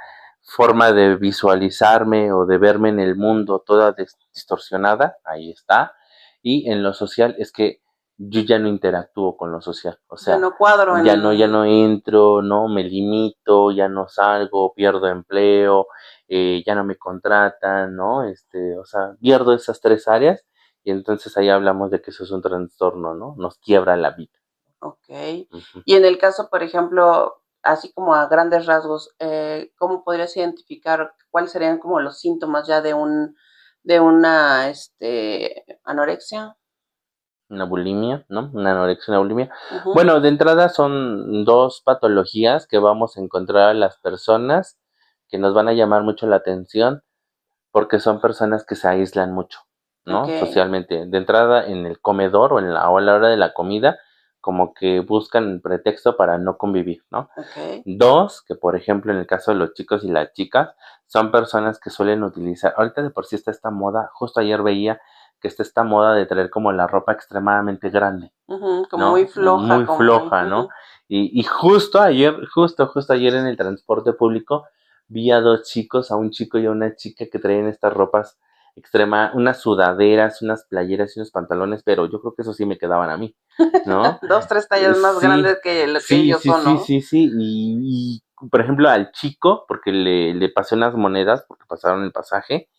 forma de visualizarme o de verme en el mundo toda distorsionada, ahí está. Y en lo social es que yo ya no interactúo con lo social, o ya sea, no cuadro ya en... no entro, no me limito, ya no salgo, pierdo empleo, ya no me contratan, ¿no? O sea, pierdo esas tres áreas y entonces ahí hablamos de que eso es un trastorno, ¿no? Nos quiebra la vida. Ok. Ujú. Y en el caso, por ejemplo, así como a grandes rasgos, ¿cómo podrías identificar cuáles serían como los síntomas ya de una, anorexia? Una bulimia, ¿no? Una anorexia, una bulimia. Ujú, Bueno, de entrada son dos patologías que vamos a encontrar a las personas que nos van a llamar mucho la atención porque son personas que se aíslan mucho, ok, ¿no? Socialmente. De entrada en el comedor o a la hora de la comida, como que buscan pretexto para no convivir, ¿no? ok. Dos, que por ejemplo en el caso de los chicos y las chicas, son personas que suelen utilizar, ahorita de por sí está esta moda, justo ayer veía que está esta moda de traer como la ropa extremadamente grande, Ujú, como muy ¿no? floja, Muy como muy... floja, ¿no? Ujú. Y justo ayer, justo ayer en el transporte público, vi a dos chicos, a un chico y a una chica que traían estas ropas unas sudaderas, unas playeras y unos pantalones, pero yo creo que eso sí me quedaban a mí, ¿no? Dos, tres tallas más Sí, grandes que lo que sí, ellos sí, son, sí, ¿no? sí, sí. Por ejemplo, al chico, porque le pasé unas monedas, porque pasaron el pasaje,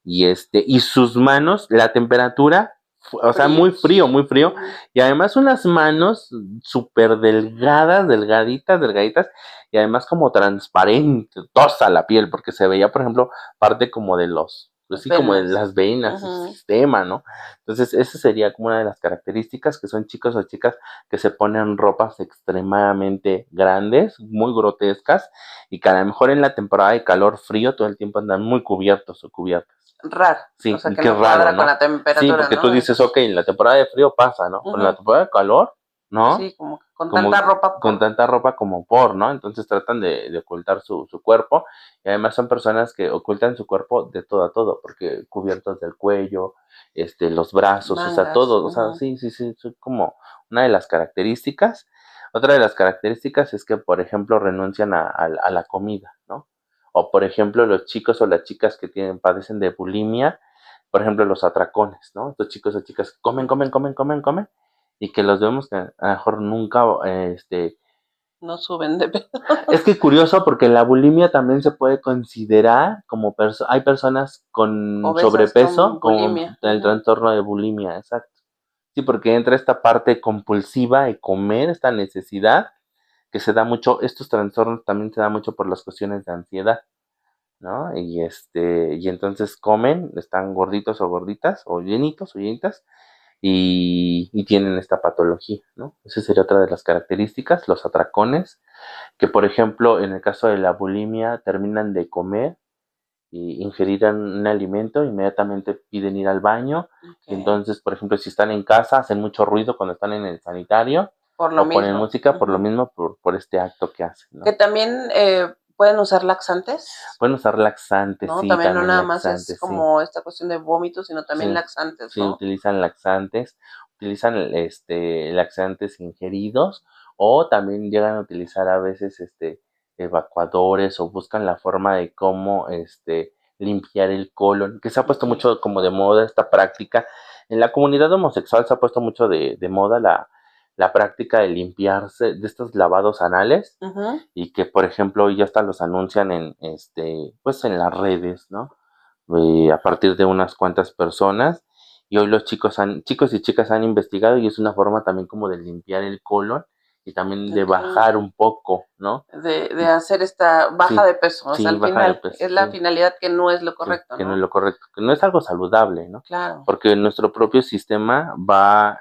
y sus manos, la temperatura, o sea, Fríos. muy frío, Ujú. y además unas manos súper delgadas, delgaditas, delgaditas, y además como transparente, tosa la piel, porque se veía, por ejemplo, parte como de pues Las sí, como de venas. las venas, el Ujú. sistema, ¿no? Entonces, esa sería como una de las características, que son chicos o chicas que se ponen ropas extremadamente grandes, muy grotescas, y que a lo mejor en la temporada de calor frío todo el tiempo andan muy cubiertos o cubiertas. raro. Sí, O sea, que qué no raro, cuadra ¿no? con la Sí, temperatura, porque tú ¿no? dices, ok, en la temporada de frío pasa, ¿no? Con la Ujú. temporada de calor, ¿no? Sí, como que con Como tanta ropa con por... tanta ropa como ¿no? Entonces tratan de ocultar su cuerpo y además son personas que ocultan su cuerpo de todo a todo, porque cubiertos del cuello, los brazos, o sea, mangas. todo, o sea, Ujú. sí, sí, sí, son como una de las características. Otra de las características es que, por ejemplo, renuncian a la comida, ¿no? O, por ejemplo, los chicos o las chicas que padecen de bulimia, por ejemplo, los atracones, ¿no? Estos chicos o chicas que comen, comen, comen, comen, comen, y que los vemos que a lo mejor nunca, No suben de peso. es que curioso porque la bulimia también se puede considerar como hay personas con Obesas sobrepeso con con bulimia. el Ujú. trastorno de bulimia, exacto. Sí, porque entra esta parte compulsiva de comer, esta necesidad que se da mucho, estos trastornos también se da mucho por las cuestiones de ansiedad, ¿no? Y entonces comen, están gorditos o gorditas, o llenitos o llenitas, y tienen esta patología, ¿no? Esa sería otra de las características, los atracones, que por ejemplo, en el caso de la bulimia, terminan de comer y ingerir un alimento, inmediatamente piden ir al baño, y Ok. entonces, por ejemplo, si están en casa, hacen mucho ruido cuando están en el sanitario, Por lo o ponen mismo. música por lo Ujú. mismo, por este acto que hacen, Que ¿no? también pueden usar laxantes, Pueden usar laxantes, ¿no? sí, También no también nada más es laxantes, sí. como esta cuestión de vómitos, sino también Sí, laxantes, sí, ¿no? utilizan laxantes, utilizan laxantes ingeridos o también llegan a utilizar a veces evacuadores o buscan la forma de cómo limpiar el colon, que se ha puesto Ok. mucho como de moda esta práctica. En la comunidad homosexual se ha puesto mucho de moda la práctica de limpiarse de estos lavados anales Ujú. y que por ejemplo hoy ya hasta los anuncian en pues en las redes, ¿no? A partir de unas cuantas personas y hoy los chicos y chicas han investigado y es una forma también como de limpiar el colon y también de Ok. bajar un poco, ¿no? De hacer esta baja Sí, de peso, o sea, sí, al baja de final peso, es la sí, finalidad que no es lo sí, correcto, que no es ¿no? lo correcto, que no es algo saludable, ¿no? Claro, Porque nuestro propio sistema va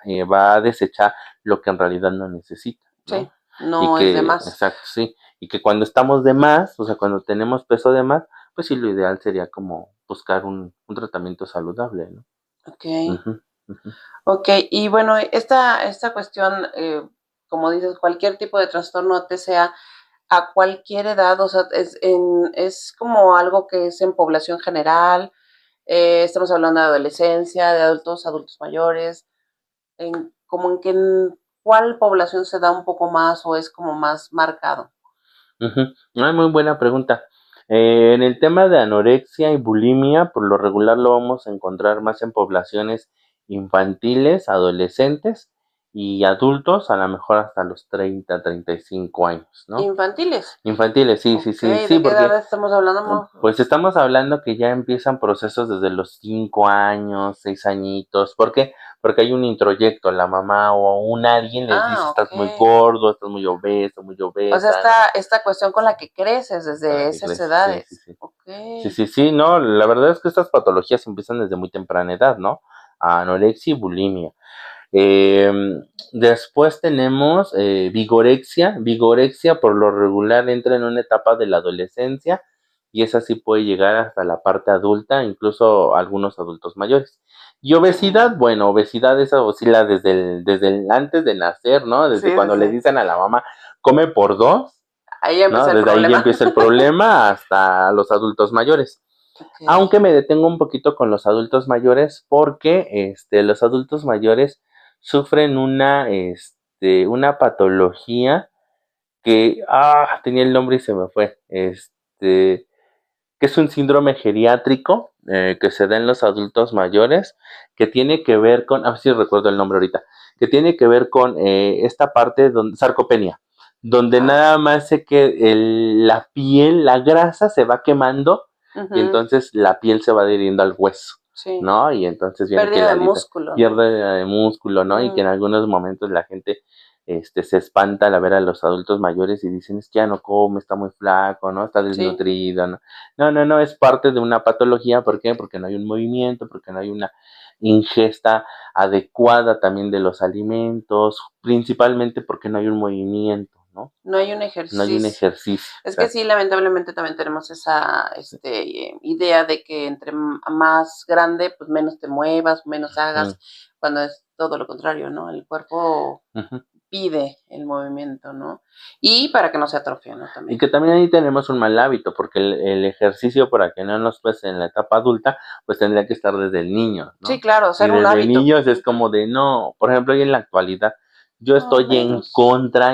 a desechar lo que en realidad no necesita, sí, ¿no? Y no es de que, más. exacto, sí, y que cuando estamos de más, o sea, cuando tenemos peso de más, pues sí, lo ideal sería como buscar un tratamiento saludable, ¿no? Ok, Ujú, ujú, ok, y bueno, esta cuestión, como dices, cualquier tipo de trastorno TCA a cualquier edad, o sea, es como algo que es en población general, estamos hablando de adolescencia, de adultos, adultos mayores, como en que en cuál población se da un poco más o es como más marcado. ujú. Muy buena pregunta. En el tema de anorexia y bulimia, por lo regular lo vamos a encontrar más en poblaciones infantiles, adolescentes y adultos, a lo mejor hasta los 30, 35 años, ¿no? Infantiles. Infantiles, sí, sí, Ok, sí, sí, ¿de qué porque edad estamos hablando? pues estamos hablando que ya empiezan procesos desde los 5 años, 6 añitos. ¿Por qué? Porque hay un introyecto, la mamá o un alguien les dice, Ah, estás muy ok. gordo, estás muy O sea, obesa, ¿no? esta cuestión con la que creces Para desde que esas crees, sí, sí, edades. sí. Ok. Sí, sí, sí, no, la verdad es que estas patologías empiezan desde muy temprana edad, ¿no? Anorexia y bulimia. Eh, Después tenemos vigorexia. Vigorexia por lo regular entra en una etapa de la adolescencia y esa sí puede llegar hasta la parte adulta, incluso algunos adultos mayores. Y obesidad, Mm. bueno, obesidad esa oscila desde el antes de nacer, ¿no? Sí, Desde sí, cuando le sí. dicen a la mamá, come por dos, Ahí ya ¿no? empezó el Desde ahí ya problema. empieza el problema hasta los adultos mayores. Ok. Aunque me detengo un poquito con los adultos mayores porque los adultos mayores sufren una patología que, tenía el nombre y se me fue, que es un síndrome geriátrico que se da en los adultos mayores, que tiene que ver con, a ver si recuerdo el nombre ahorita, que tiene que ver con esta parte donde, sarcopenia, donde Ah, nada más sé que la piel, la grasa se va quemando y ujú, entonces la piel se va adhiriendo al hueso, sí. ¿no? Y entonces viene que Pérdida la de músculo, ¿no? pierde músculo, ¿no? Y que en Mm, algunos momentos la gente se espanta al ver a los adultos mayores y dicen, es que ya no come, está muy flaco, ¿no? Está sí. desnutrido, ¿no? No, no, no, es parte de una patología. ¿Por qué? Porque no hay un movimiento, porque no hay una ingesta adecuada también de los alimentos, principalmente porque no hay un movimiento, ¿no? No hay un No hay un ejercicio. ejercicio. Es que sí, lamentablemente también tenemos esa idea de que entre más grande, pues menos te muevas, menos hagas, cuando es todo lo contrario, ¿no? El cuerpo pide el movimiento, ¿no? Y para que no se atrofie, ¿no? Y También. que también ahí tenemos un mal hábito, porque el ejercicio para que no nos pese en la etapa adulta, pues tendría que estar desde el niño, ¿no? Sí, claro, Y ser un desde hábito. niños es como de, no, por ejemplo, hoy en la actualidad, yo estoy en menos. contra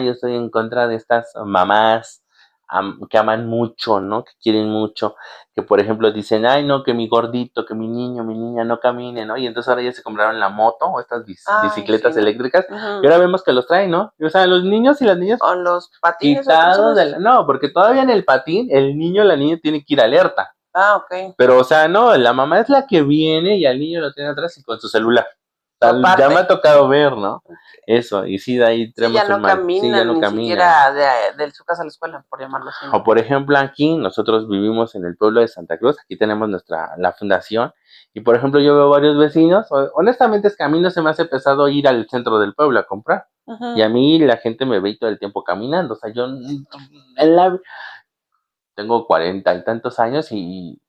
de estas mamás que aman mucho, ¿no? Que quieren mucho, que por ejemplo dicen, ay, no, que mi gordito, que mi niño, mi niña no camine, ¿no? Y entonces ahora ya se compraron la moto o estas Ay, bicicletas sí, ¿no? eléctricas, y Ujú. ahora vemos que los traen, ¿no? Y, o sea, los niños y las niñas O los patines. ¿o cómo se quitados llama de eso? no, porque todavía en el patín el niño o la niña tiene que ir alerta. Ah, ok. Pero, o sea, no, la mamá es la que viene y al niño lo tiene atrás y con su celular. O sea, ya me ha tocado ver, ¿no? Eso, y sí, de ahí Sí, tenemos ya un no mal. Sí, ya caminan no ni caminan. siquiera de su casa a la escuela, por llamarlo así. ¿no? O por ejemplo aquí, nosotros vivimos en el pueblo de Santa Cruz, aquí tenemos la fundación, y por ejemplo yo veo varios vecinos, honestamente es que a mí no se me hace pesado ir al centro del pueblo a comprar, y a mí la gente me ve todo el tiempo caminando, o sea, yo tengo 40 y tantos años y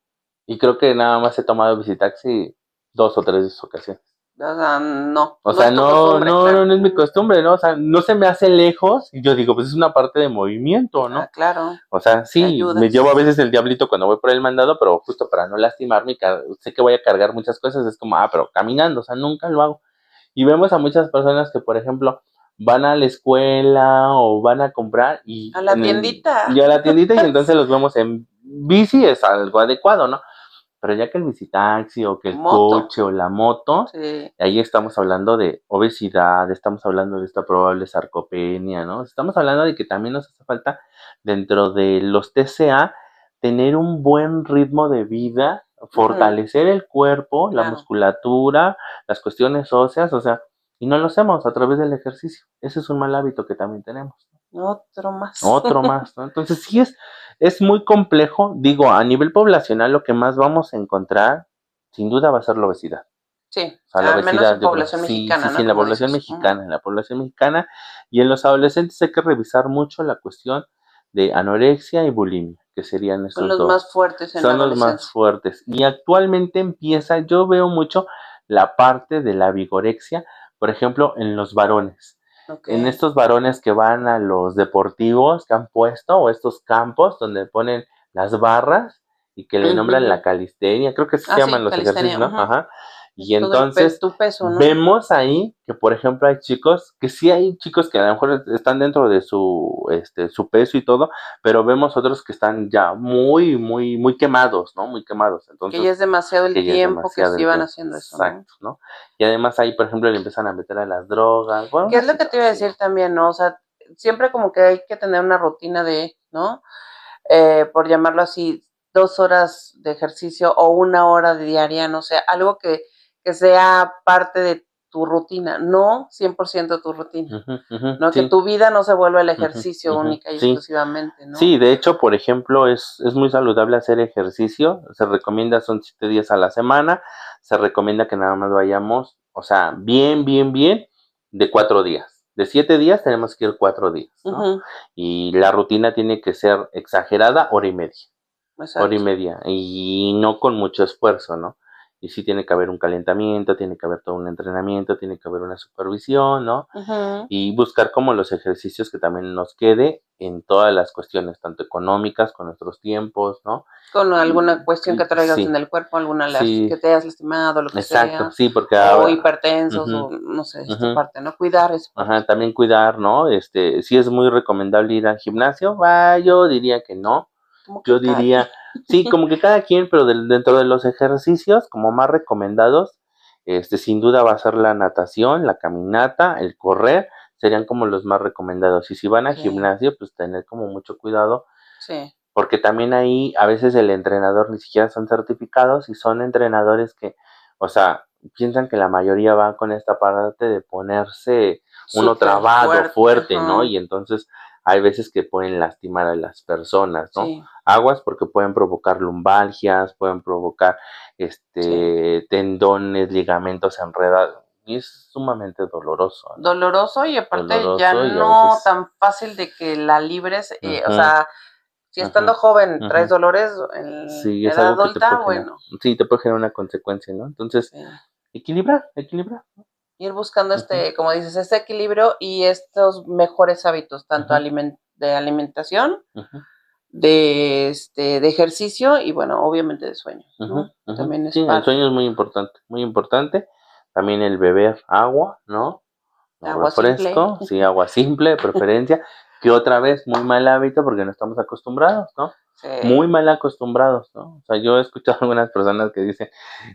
creo que nada más he tomado visitaxi 2 o 3 ocasiones. O sea, no. O sea, es tu no, costumbre, no, claro. no es mi costumbre, ¿no? O sea, no se me hace lejos y yo digo, pues es una parte de movimiento, ¿no? Ah, claro. O sea, Te sí, ayudas. me llevo a veces el diablito cuando voy por el mandado, pero justo para no lastimarme, sé que voy a cargar muchas cosas, es como, pero caminando, o sea, nunca lo hago. Y vemos a muchas personas que, por ejemplo, van a la escuela o van a comprar y A la tiendita. y a la tiendita y entonces los vemos en bici, es algo adecuado, ¿no? Pero ya que el bicitaxi o que el Moto. coche o la moto, Sí. ahí estamos hablando de obesidad, estamos hablando de esta probable sarcopenia, ¿no? Estamos hablando de que también nos hace falta dentro de los TCA tener un buen ritmo de vida, fortalecer el cuerpo, la Claro. musculatura, las cuestiones óseas, o sea, y no lo hacemos a través del ejercicio. Ese es un mal hábito que también tenemos. Otro más. Otro más, ¿no? Entonces sí es muy complejo. Digo, a nivel poblacional lo que más vamos a encontrar, sin duda, va a ser la obesidad. Sí, O sea, la al menos obesidad, en yo creo, población sí, mexicana, sí, ¿no? en la Como población dices. mexicana, en la población mexicana. Y en los adolescentes hay que revisar mucho la cuestión de anorexia y bulimia, que serían Son esos los dos. más fuertes en la Son los más adolescencia. fuertes. Y actualmente yo veo mucho la parte de la vigorexia, por ejemplo, en los varones. En estos varones que van a los deportivos que han puesto, o estos campos donde ponen las barras y que le nombran la calistenia, creo que así se llaman los ejercicios, ¿no? Ajá. Y entonces tu peso, ¿no? vemos ahí que, por ejemplo, hay chicos, que sí hay chicos que a lo mejor están dentro de su peso y todo, pero vemos otros que están ya muy, muy, muy quemados, ¿no? Muy quemados. Entonces, que ya es demasiado el que ya es tiempo que demasiado se el iban tiempo. haciendo eso, ¿no? Exacto, ¿no? Y además ahí, por ejemplo, le empiezan a meter a las drogas. Bueno, ¿Qué es lo que te iba a decir también, no? O sea, siempre como que hay que tener una rutina de, ¿no? Por llamarlo así, 2 horas de ejercicio o 1 hora diaria, no sé, algo que sea parte de tu rutina, no 100% tu rutina, ¿no? Que sí. tu vida no se vuelva el ejercicio única y Sí. exclusivamente, ¿no? Sí, de hecho, por ejemplo, es muy saludable hacer ejercicio. Se recomienda, son 7 días a la semana. Se recomienda que nada más vayamos, o sea, bien, bien, bien, de 4 días. De 7 días tenemos que ir 4 días, ¿no? Y la rutina tiene que ser exagerada, hora y media. Exacto. Hora y media. Y no con mucho esfuerzo, ¿no? Y sí tiene que haber un calentamiento, tiene que haber todo un entrenamiento, tiene que haber una supervisión, ¿no? Y buscar como los ejercicios que también nos quede en todas las cuestiones, tanto económicas, con nuestros tiempos, ¿no? Con alguna cuestión que traigas Sí, en el cuerpo, alguna sí, que te hayas lastimado, lo que exacto, sea, sí, porque o ahora, hipertensos, o no sé, esta parte, ¿no? Cuidar esa parte. ajá, también cuidar, ¿no? Sí es muy recomendable ir al gimnasio, yo diría que no. Como que Yo cada diría, sí, como que cada quien, pero dentro de los ejercicios como más recomendados, sin duda va a ser la natación, la caminata, el correr, serían como los más recomendados. Y si van al Sí. gimnasio, pues tener como mucho cuidado, Sí. porque también ahí a veces el entrenador ni siquiera son certificados y son entrenadores que, o sea, piensan que la mayoría va con esta parte de ponerse uno Súper trabado, fuerte, ajá. ¿no? Y entonces hay veces que pueden lastimar a las personas, ¿no? Sí. Aguas porque pueden provocar lumbalgias, pueden provocar tendones, ligamentos enredados. y es sumamente doloroso, ¿no? Doloroso y aparte ya Doloroso y a no veces... tan fácil de que la libres, o Ujú, sea, si estando ujú, joven traes ujú. dolores en Sí, es edad algo que te adulta, puede generar, bueno, sí, te puede generar una consecuencia, ¿no? Entonces, sí. equilibrar, equilibrar. Ir buscando Ujú, como dices, este equilibrio y estos mejores hábitos, tanto ujú, de alimentación, ujú, de ejercicio y bueno, obviamente de sueño, ujú, ¿no? ujú. También es Sí, el parte. sueño es muy importante, muy importante. También el beber agua, ¿no? No Agua simple. refresco, sí, agua simple de preferencia, que otra vez muy mal hábito porque no estamos acostumbrados, ¿no? Sí. Muy mal acostumbrados, ¿no? O sea, yo he escuchado a algunas personas que dicen,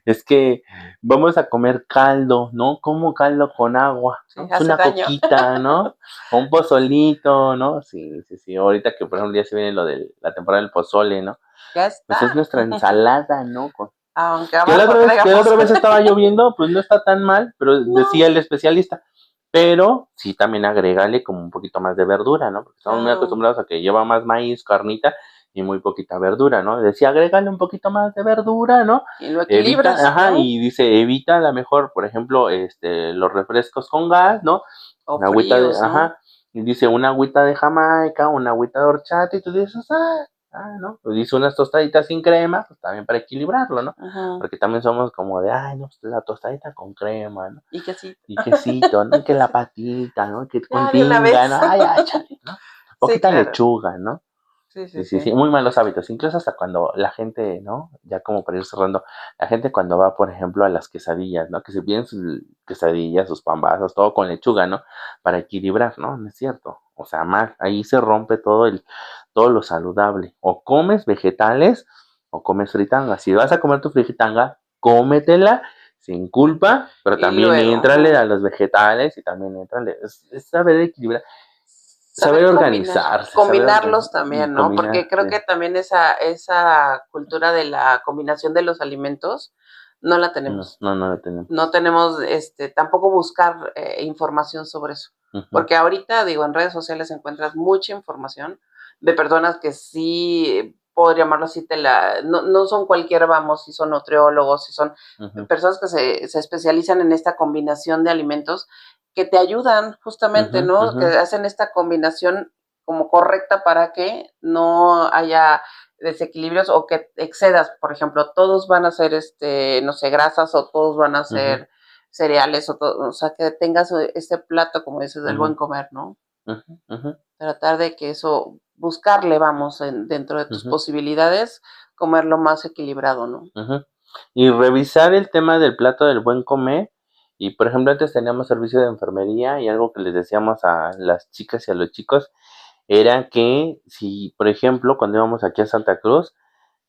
es que vamos a comer caldo, ¿no? Como caldo con agua, Sí, ¿no? Es hace una daño. coquita, ¿no? O un pozolito, ¿no? Sí, sí, sí. Ahorita que por ejemplo ya se viene lo de la temporada del pozole, ¿no? Ya Pues es está. nuestra ensalada, ¿no? Aunque Que la abajo otra vez, que la traigamos. otra vez estaba lloviendo, pues no está tan mal, pero No, decía el especialista. Pero sí también agrégale como un poquito más de verdura, ¿no? Porque estamos muy claro. acostumbrados a que lleva más maíz, carnita y muy poquita verdura, ¿no? Decía, agrégale un poquito más de verdura, ¿no? Y lo Evita, equilibras, ajá, ¿no? y dice, evita a lo mejor, por ejemplo, los refrescos con gas, ¿no? O Una agüita de, fríos, ¿no? ajá, y dice una agüita de Jamaica, una agüita de horchata, y tú dices, ¿no? Pues dice unas tostaditas sin crema, pues también para equilibrarlo, ¿no? Ajá. Porque también somos como de, ay, no, pues la tostadita con crema, ¿no? Y que sí. Y quesito, ¿no? Y que la Sí. patita, ¿no? Que con Ya de una tinga, ¿no? vez. Ay, échale, ¿no? Sí, Poquita claro. lechuga, ¿no? Sí, sí, Sí, sí, sí, sí. muy malos hábitos. Incluso hasta cuando la gente, ¿no? Ya como para ir cerrando, la gente cuando va, por ejemplo, a las quesadillas, ¿no? Que se piden sus quesadillas, sus pambazos, todo con lechuga, ¿no? Para equilibrar, ¿no? No es cierto. O sea, mal, ahí se rompe todo lo saludable. O comes vegetales o comes fritanga. Si vas a comer tu fritanga, cómetela sin culpa, pero Y también luego, éntrale ajá, a los vegetales y también éntrale. Es saber equilibrar, saber saber combinar, organizarse, saber combinarlos organizar y también, ¿no? Porque combinar, creo sí. que también esa cultura de la combinación de los alimentos no la No, tenemos. no, no lo tenemos. No tenemos, tampoco buscar información sobre eso. Ujú, Porque ahorita, digo, en redes sociales encuentras mucha información de personas que sí, puedo llamarlo así, no, no son cualquiera, vamos, si son nutriólogos, si son ujú, personas que se especializan en esta combinación de alimentos que te ayudan justamente, ujú, ¿no? ujú, Que hacen esta combinación como correcta para que no haya desequilibrios o que excedas, por ejemplo, todos van a ser, no sé, grasas o todos van a ujú, ser cereales o sea, que tengas este plato, como dices, del buen ujú, comer, ¿no? ujú, ujú, Tratar de que eso, buscarle, vamos, dentro de tus ujú, posibilidades, comerlo más equilibrado, ¿no? ujú. Y revisar el tema del plato del buen comer. Y por ejemplo, antes teníamos servicio de enfermería y algo que les decíamos a las chicas y a los chicos era que si, por ejemplo, cuando íbamos aquí a Santa Cruz,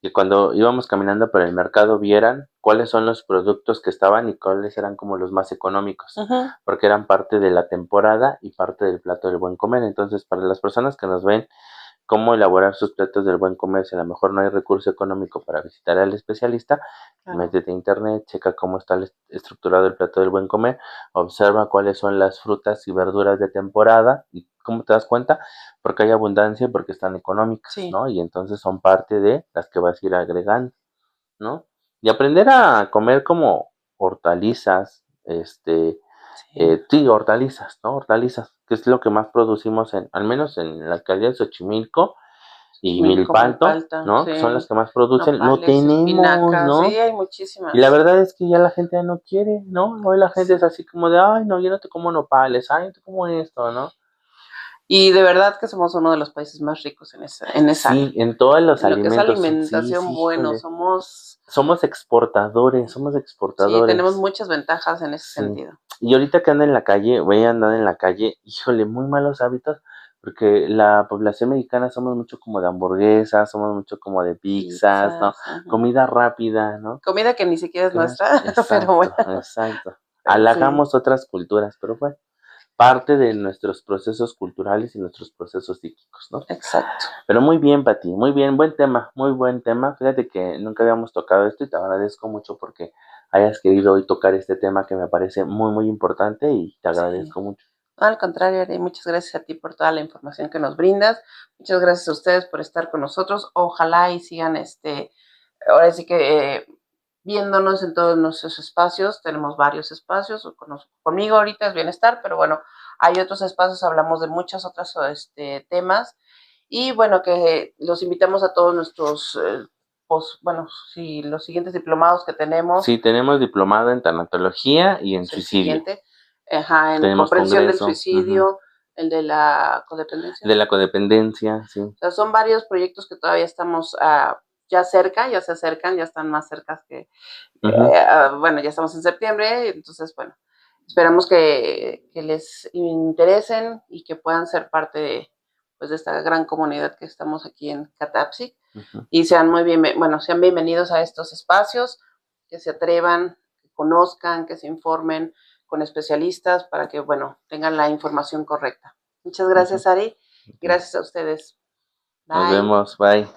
que cuando íbamos caminando por el mercado vieran cuáles son los productos que estaban y cuáles eran como los más económicos, Ujú, porque eran parte de la temporada y parte del plato del buen comer. Entonces, para las personas que nos ven cómo elaborar sus platos del buen comer, si a lo mejor no hay recurso económico para visitar al especialista, claro. métete a internet, checa cómo está estructurado el plato del buen comer, observa cuáles son las frutas y verduras de temporada y cómo te das cuenta, porque hay abundancia y porque están económicas, Sí, ¿no? Y entonces son parte de las que vas a ir agregando, ¿no? Y aprender a comer como hortalizas, sí. sí, hortalizas, ¿no? Hortalizas, que es lo que más producimos al menos en la alcaldía de Xochimilco y Xochimilco, Milpalto, milpalta, ¿no? sí. Que son las que más producen. No Nopales, tenemos, espinacas, sí, ¿no? hay Y la muchísimas. verdad es que ya la gente ya no quiere, ¿no? Hoy la gente Sí. es así como de, ay, no, yo no te como nopales, ay, no te como esto, ¿no? Y de verdad que somos uno de los países más ricos en esa área. Sí, en todos los En lo que es alimentos, sí, alimentación, sí, bueno, híjole. Somos sí, tenemos exportadores. muchas ventajas en ese Sí. sentido. Y ahorita que ando en la calle, voy a andar en la calle, híjole, muy malos hábitos, porque la población mexicana somos mucho como de hamburguesas, somos mucho como de pizzas, ¿no? Pizzas, ajá. Comida rápida, ¿no? Comida que ni siquiera es nuestra, pero Exacto, bueno, exacto. pero sí, Halagamos otras culturas, pero bueno, parte de nuestros procesos culturales y nuestros procesos psíquicos, ¿no? exacto. Pero muy bien, Pati, muy bien, buen tema, muy buen tema. Fíjate que nunca habíamos tocado esto y te agradezco mucho porque hayas querido hoy tocar este tema que me parece muy, muy importante y te Sí. agradezco mucho. No, al contrario, Ari, muchas gracias a ti por toda la información que nos brindas. Muchas gracias a ustedes por estar con nosotros. Ojalá y sigan ahora sí que viéndonos en todos nuestros espacios. Tenemos varios espacios, conmigo ahorita es bienestar, pero bueno, hay otros espacios, hablamos de muchos otros temas. Y bueno, que los invitamos a todos nuestros, sí, los siguientes diplomados que tenemos. Sí, tenemos diplomado en tanatología y en el suicidio. Siguiente, en Tenemos comprensión congreso, del suicidio, el de la codependencia. de la codependencia, sí. O sea, son varios proyectos que todavía estamos ya cerca, ya se acercan, ya están más cerca que, bueno, ya estamos en septiembre, entonces, bueno, esperamos que les interesen y que puedan ser parte de, pues, de esta gran comunidad que estamos aquí en Catapsic, y sean sean bienvenidos a estos espacios, que se atrevan, que conozcan, que se informen con especialistas para que, bueno, tengan la información correcta. Muchas gracias, Ari. Gracias a ustedes. Bye. Nos vemos, bye.